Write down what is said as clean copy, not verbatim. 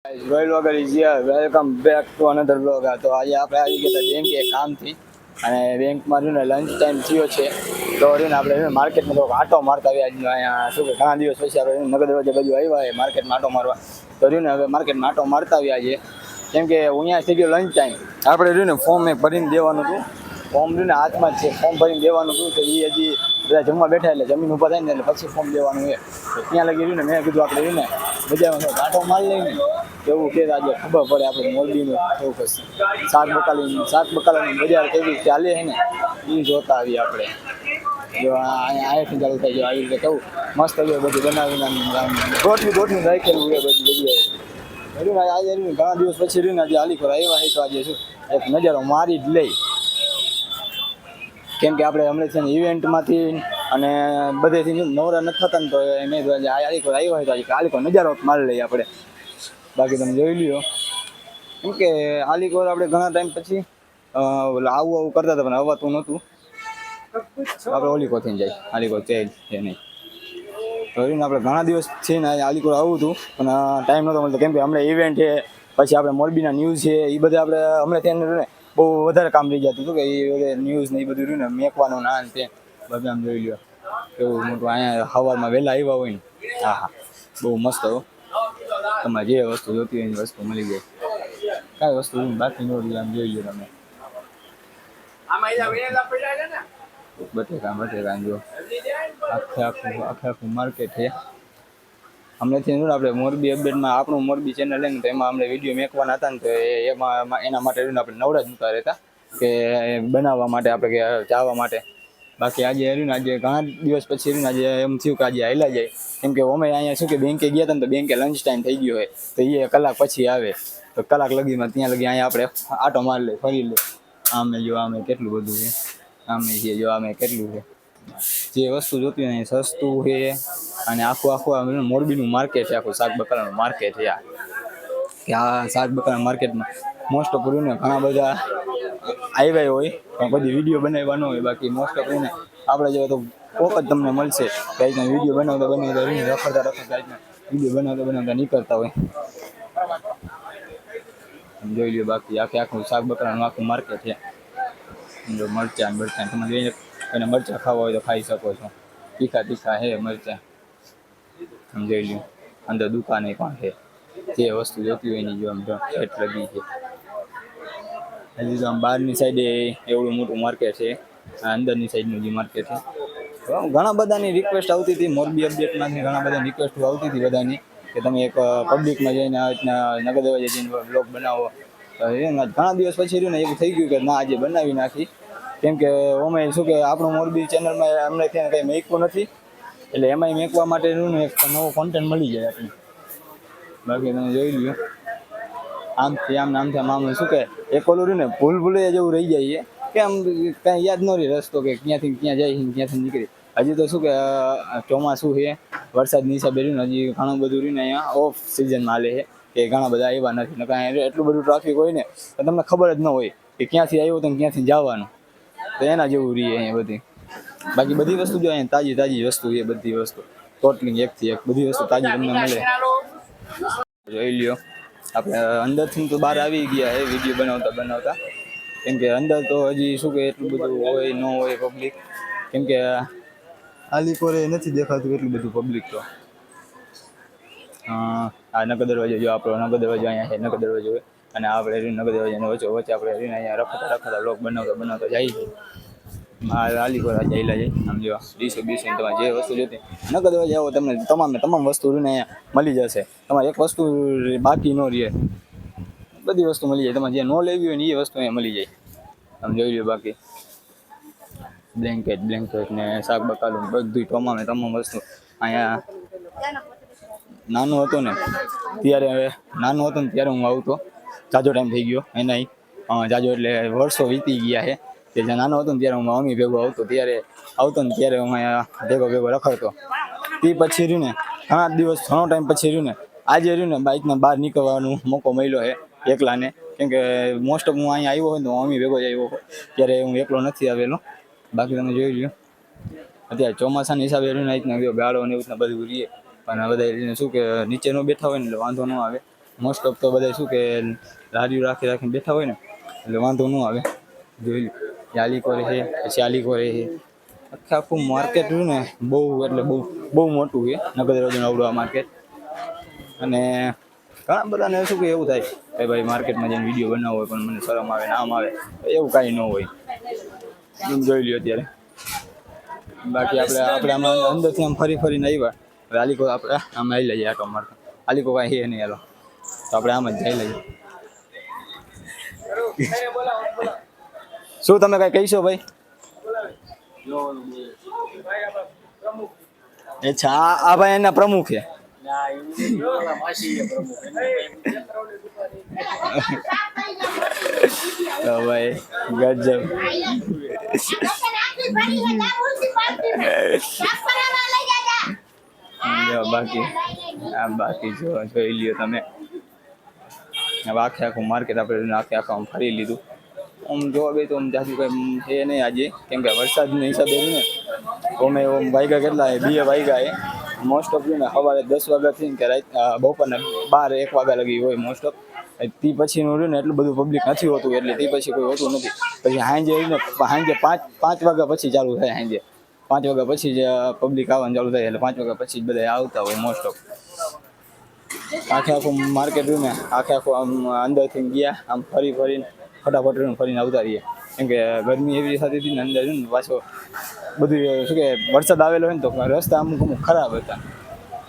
Royal વગર is welcome back to another blog. તો આજે આપણે આવી ગયા હતા બેંકે કામથી અને બેંકમાં રહ્યું ને લંચ ટાઈમ થયો છે તો રહ્યું ને આપણે માર્કેટમાં થોડોક આટો મારતા આવ્યા. અહીંયા શું કે ઘણા દિવસ પછી આપણે નગર દરવાજા બાજુ આવ્યા છે માર્કેટમાં આટો મારવા. તો રહ્યું ને હવે માર્કેટમાં આટો મારતા આવ્યા છે કેમ કે અહીંયા થઈ ગયો લંચ ટાઈમ. આપણે રહ્યું ને ફોર્મ એક ભરીને દેવાનું હતું. ફોર્મ રહ્યું ને હાથમાં જ છે, ફોર્મ ભરીને દેવાનું હતું તો એ હજી બધા જમવા બેઠા એટલે જમીન ઊભા થાય ને એટલે પછી ફોર્મ દેવાનું છે. તો ત્યાં લગી રહ્યું ને મેં કીધું આપણે રહ્યું ને બજારમાં થોડો આટો મારી લઈને એવું કે આજે ખબર પડે આપણે મોરબીનું એવું કશું શાક બકાલાની બજાર કેવી ચાલે છે ને એ જોતા આવીએ આપણે. જો અહીંયાથી ચાલુ થાય જો આવી રીતે કેવું મસ્ત હોય બધું બનાવીને ગોઠવી રાખેલું હોય બધી જગ્યાએ. આજે ઘણા દિવસ પછી રહ્યું ને આજે આલીખોર આવ્યા છે તો આજે શું એક નજારો મારી જ લઈ કેમ કે આપણે હમણાં છે ને ઇવેન્ટમાંથી અને બધેથી નવરા નથી થતા ને તો મેં આલીખોર આવ્યા હોય તો આજે આલીખોર નજારો મારી લઈએ આપણે. બાકી તમે જોઈ લ્યો કેમ કે આલીખોર આપણે ઘણા ટાઈમ પછી આવું કરતા હતા પણ અવાતું નહોતું. આપણે ઓલીકોથી જાય આલીખોર છે નહીં તો આપણે ઘણા દિવસ છે ને આલીખોર આવું હતું પણ ટાઈમ નહોતો મળતો કેમ કે હમણાં ઇવેન્ટ છે પછી આપણે મોરબીના ન્યૂઝ છે એ બધા આપણે હમણાં ત્યાં ને બહુ વધારે કામ રહી જતું હતું કે એ ન્યૂઝ ને એ બધું રહ્યું ને મેકવાનું ના ને તે બધા આમ જોઈ લ્યો એવું મોટું. અહીંયા સવારમાં વહેલા આવ્યા હોય ને હા બહુ મસ્ત હો. તમારે જે વસ્તુ જોતી હોય એની વસ્તુ મળી જાય. કાંઈ વસ્તુ બાકી ન રહી આમ જોઈ લો તમે. બટેકા જો આખું માર્કેટ છે. હમણાંથી આપણે મોરબી અપડેટમાં આપણું મોરબી ચેનલ લઈને તો એમાં અમને વિડીયો મેકવાના હતા ને તો એમાં એના માટે આપણે નવરા જ નહોતા રહેતા કે બનાવવા માટે આપણે કે ચાવવા માટે. બાકી આજે હર્યું ને આજે ઘણા દિવસ પછી હર્યું ને આજે એમ થયું કે આજે હાલ્યા જાય કેમ કે અમે અહીંયા શું કે બેંકે ગયા હતા ને તો બેંકે લંચ ટાઈમ થઈ ગયો હોય તો એ કલાક પછી આવે તો કલાક લગીમાં ત્યાં લગી અહીંયા આપણે આટો મારી લે ફરી લે. આમે જો આમે કેટલું બધું છે આમે છે જો આમે કેટલું છે જે વસ્તુ જોતી હોય ને સસ્તું છે અને આખું મોરબીનું માર્કેટ છે આખું શાક બકાલાનું માર્કેટ છે આ કે આ શાક બકાલા માર્કેટમાં મોસ્ટ ઓફ ને ઘણા બધા આવ્યા હોય પણ બધી વિડીયો બનાવવાનો હોય. બાકી મોસ્ટ ઓફ ને આપણે જો તો કોક જ તમને મળશે કે રીતના વિડીયો બનાવતા રખડતા વિડીયો બનાવતા નીકળતા હોય જોઈ લો. બાકી આખું શાક બકરાનું આખું માર્કેટ છે. જો મરચાં તમે જોઈને અને મરચાં ખાવા હોય તો ખાઈ શકો છો. તીખા હે મરચાં તમે જોઈ લો. અંદર દુકાને પણ છે જે વસ્તુ જોતી હોય એની જો આમ સેટ લગી છે. હજી તો આમ બહારની સાઈડે એવડું મોટું માર્કેટ છે. અંદરની સાઈડનું જે માર્કેટ છે ઘણા બધાની રિક્વેસ્ટ આવતી હતી મોરબી અપડેટમાંથી ઘણા બધાની રિક્વેસ્ટ આવતી હતી બધાની કે તમે એક પબ્લિકમાં જઈને આ રીતના નગર દરવાજા જઈને બ્લોગ બનાવો. ઘણા દિવસ પછી રહ્યું ને એવું થઈ ગયું કે ના આજે બનાવી નાખી કેમ કે અમે શું કે આપણું મોરબી ચેનલમાં અમને ત્યાં કંઈ મેકવું નથી એટલે એમાંય મેકવા માટે રહ્યું ને એક નવો કોન્ટેન્ટ મળી જાય આપણે. બાકી તમે જોઈ લ્યો આમથી આમ શું કે એક ઓલું રહ્યું ને ભૂલે જેવું રહી જાય કે આમ કાંઈ યાદ ન રહી રસ્તો કે ક્યાંથી ક્યાં જાય ક્યાંથી નીકળી. હજી તો શું કે ચોમાસું છે વરસાદની હિસાબે રહ્યું ને હજી ઘણું બધું રહ્યું ને અહીંયા ઓફ સિઝનમાં હાલે છે કે ઘણા બધા આવ્યા નથી ને કાંઈ એટલું બધું ટ્રાફિક હોય ને તો તમને ખબર જ ન હોય કે ક્યાંથી આવ્યો તો ક્યાંથી જવાનું તો એના જેવું રહીએ અહીંયા બધી. બાકી બધી વસ્તુ જો અહીંયા તાજી વસ્તુ છે બધી વસ્તુ ટોટલી એકથી એક બધી વસ્તુ તાજી તમને મળે. જોઈ લ્યો આપણે અંદરથી તો બહાર આવી ગયા છે વિડીયો બનાવતા કેમ કે અંદર તો હજી શું કે એટલું બધું હોય ન હોય પબ્લિક કેમ કે આલીખોરે નથી દેખાતું એટલું બધું પબ્લિક તો. આ નગર દરવાજો જો આપણો નગર દરવાજો અહીંયા છે નગર દરવાજો હોય અને આપણે નગર દરવાજાને વચ્ચે આપણે અહીંયા રખડતા લોક બનાવતા જાય છે. આલીખોર ચાલ્યા જાય આમ જો ડીસો તમારે જે વસ્તુ જોતી નગર દરવાજા આવો તમને તમામ વસ્તુ અહીંયા મળી જશે. તમારે એક વસ્તુ બાકી ન રહે બધી વસ્તુ મળી જાય. તમારે જે ન લેવી હોય ને એ વસ્તુ અહીંયા મળી જાય. આમ જોઈ લો. બાકી બ્લેન્કેટ ને શાક બકાલું બધું તમામ વસ્તુ અહીંયા. નાનો હતો ને ત્યારે હું આવતો જાજો ટાઈમ થઈ ગયો એના જાજો એટલે વર્ષો વીતી ગયા છે કે જ્યાં નાનો હતો ને ત્યારે હું મમ્મી ભેગો આવતો ત્યારે હું અહીંયા ભેગો રખડતો. તે પછી રહ્યું ને ઘણો ટાઈમ પછી રહ્યું ને આજે રહ્યું ને બાઇકમાં બહાર નીકળવાનો મોકો મળ્યો છે એકલાને કેમ કે મોસ્ટ ઓફ હું અહીંયા આવ્યો હોય તો મમ્મી ભેગો જ આવ્યો ત્યારે હું એકલો નથી આવેલો. બાકી તમે જોઈ લ્યો અત્યારે ચોમાસાના હિસાબે રહ્યું ને ગાળો ને એવું બધું રહીએ પણ બધા શું કે નીચે ન બેઠા હોય ને એટલે વાંધો ન આવે મોસ્ટ ઓફ તો બધા શું કે લારીઓ રાખીને બેઠા હોય ને એટલે વાંધો ન આવે. જોઈ લો આલીકો રહે પછી આલીકો રહે આખું માર્કેટ રહ્યું ને બહુ એટલે બહુ મોટું છે નગરજન અવડું માર્કેટ. અને ઘણા બધાને શું કે એવું થાય કે ભાઈ માર્કેટમાં જઈને વિડીયો બનાવવો હોય પણ મને શરમ આવે નામ આવે એવું કાંઈ ન હોય. જોઈ લ્યો અત્યારે બાકી આપણે આમાં અંદરથી આમ ફરીને આવ્યા આલીકો આપણે આમ આવી લઈએ આટો મારતા આલીકો કાંઈ હે નહીં હાલો તો આપણે આમ જ જઈ લઈએ. શું તમે કઈ કહીશો ભાઈ? અચ્છા આ ભાઈ એના પ્રમુખ છે. ભાઈ ગજબ. બાકી જોઈ લ્યો તમે હવે આખું માર્કેટ આપણે આખું ફરી લીધું. આમ જોવા ગઈ તો આમ જાજુ કઈ છે નહીં આજે કેમ કે વરસાદના હિસાબે ને અમે વાગ્યા કેટલા 2 વાગ્યા મોસ્ટ ઓફ ને સવારે 10 વાગ્યાથી કે રાત બપોરના 12-1 વાગ્યા લગી હોય મોસ્ટ ઓફ. તે પછીનું રહ્યું ને એટલું બધું પબ્લિક નથી હોતું એટલે તે પછી કોઈ હોતું નથી. પછી સાંજે 5 વાગ્યા પછી ચાલુ થાય. સાંજે 5 વાગ્યા પછી જ પબ્લિક આવવાનું ચાલુ થાય એટલે 5 વાગ્યા પછી જ બધા આવતા હોય મોસ્ટ ઓફ. આખું માર્કેટ રહ્યું ને આખું આમ અંદરથી ગયા આમ ફરીને ફટાફટ ફરીને આવતા રહીએ કેમ કે ગરમી એવી થતી હતી ને અંદર ને પાછો બધું શું કે વરસાદ આવેલો હોય ને તો રસ્તા અમુક ખરાબ હતા